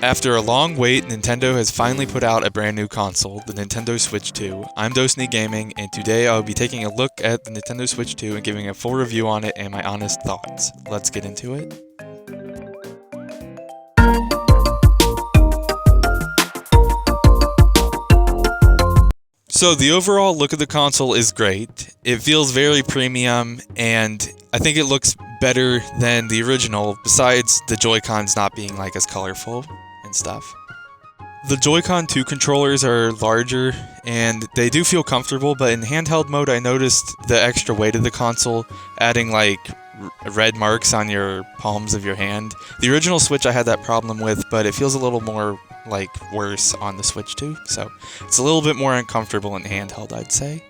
After a long wait, Nintendo has finally put out a brand new console, the Nintendo Switch 2. I'm Dosny Gaming, and today I'll be taking a look at the Nintendo Switch 2 and giving a full review on it and my honest thoughts. Let's get into it. So the overall look of the console is great. It feels very premium, and I think it looks better than the original, besides the Joy-Cons not being like as colorful and stuff. The Joy-Con 2 controllers are larger, and they do feel comfortable, but in handheld mode I noticed the extra weight of the console, adding like red marks on your palms of your hand. The original Switch I had that problem with, but it feels a little more like worse on the Switch 2, so it's a little bit more uncomfortable in handheld, I'd say.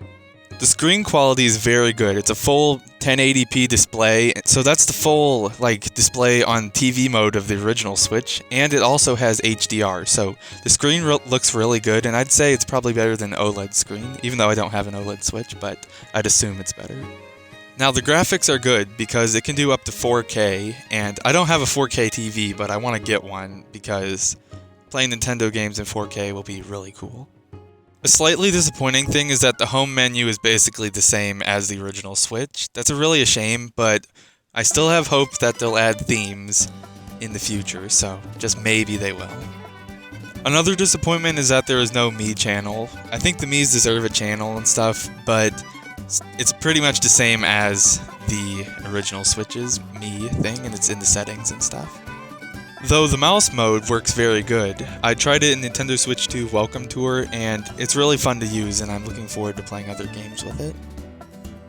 The screen quality is very good. It's a full 1080p display, so that's the full like display on TV mode of the original Switch, and it also has HDR, so the screen looks really good, and I'd say it's probably better than OLED screen, even though I don't have an OLED Switch, but I'd assume it's better. Now the graphics are good because it can do up to 4K, and I don't have a 4K TV, but I want to get one because playing Nintendo games in 4K will be really cool. A slightly disappointing thing is that the home menu is basically the same as the original Switch. That's really a shame, but I still have hope that they'll add themes in the future, so just maybe they will. Another disappointment is that there is no Mii channel. I think the Miis deserve a channel and stuff, but it's pretty much the same as the original Switch's Mii thing, and it's in the settings and stuff. Though the mouse mode works very good. I tried it in Nintendo Switch 2 Welcome Tour, and it's really fun to use, and I'm looking forward to playing other games with it.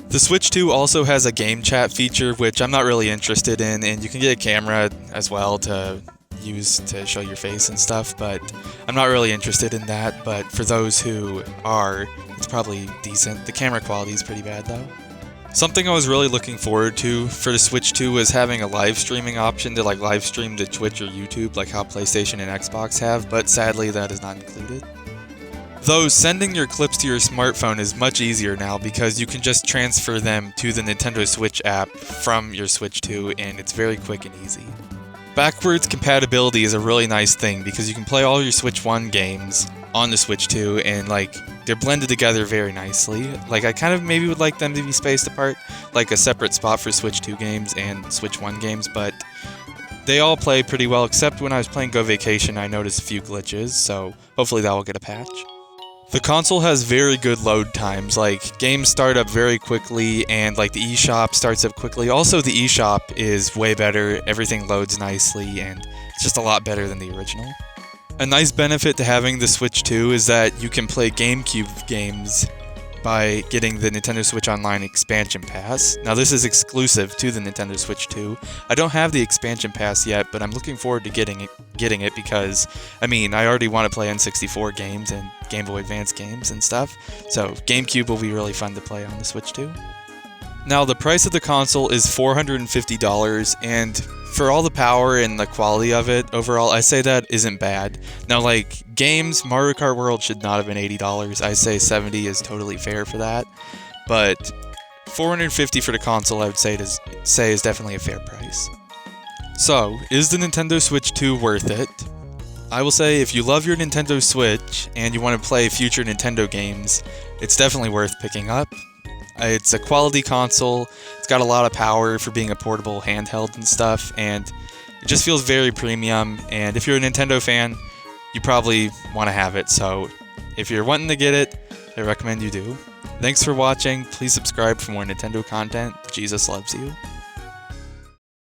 The Switch 2 also has a game chat feature, which I'm not really interested in, and you can get a camera as well to use to show your face and stuff, but I'm not really interested in that, but for those who are, it's probably decent. The camera quality is pretty bad though. Something I was really looking forward to for the Switch 2 was having a live streaming option to like live stream to Twitch or YouTube like how PlayStation and Xbox have, but sadly that is not included. Though sending your clips to your smartphone is much easier now because you can just transfer them to the Nintendo Switch app from your Switch 2 and it's very quick and easy. Backwards compatibility is a really nice thing because you can play all your Switch 1 games on the Switch 2 and like they're blended together very nicely. Like I kind of maybe would like them to be spaced apart, like a separate spot for Switch 2 games and Switch 1 games, but they all play pretty well except when I was playing Go Vacation I noticed a few glitches, so hopefully that will get a patch. The console has very good load times, like games start up very quickly and like the eShop starts up quickly. Also the eShop is way better, everything loads nicely and it's just a lot better than the original. A nice benefit to having the Switch 2 is that you can play GameCube games by getting the Nintendo Switch Online Expansion Pass. Now this is exclusive to the Nintendo Switch 2. I don't have the Expansion Pass yet, but I'm looking forward to getting it because, I mean, I already want to play N64 games and Game Boy Advance games and stuff, so GameCube will be really fun to play on the Switch 2. Now the price of the console is $450, and for all the power and the quality of it, overall, I say that isn't bad. Now, like, games, Mario Kart World should not have been $80. I say $70 is totally fair for that. But $450 for the console, I would say is definitely a fair price. So, is the Nintendo Switch 2 worth it? I will say if you love your Nintendo Switch and you want to play future Nintendo games, it's definitely worth picking up. It's a quality console, it's got a lot of power for being a portable handheld and stuff, and it just feels very premium, and if you're a Nintendo fan, you probably want to have it, so if you're wanting to get it, I recommend you do. Thanks for watching, please subscribe for more Nintendo content, Jesus loves you.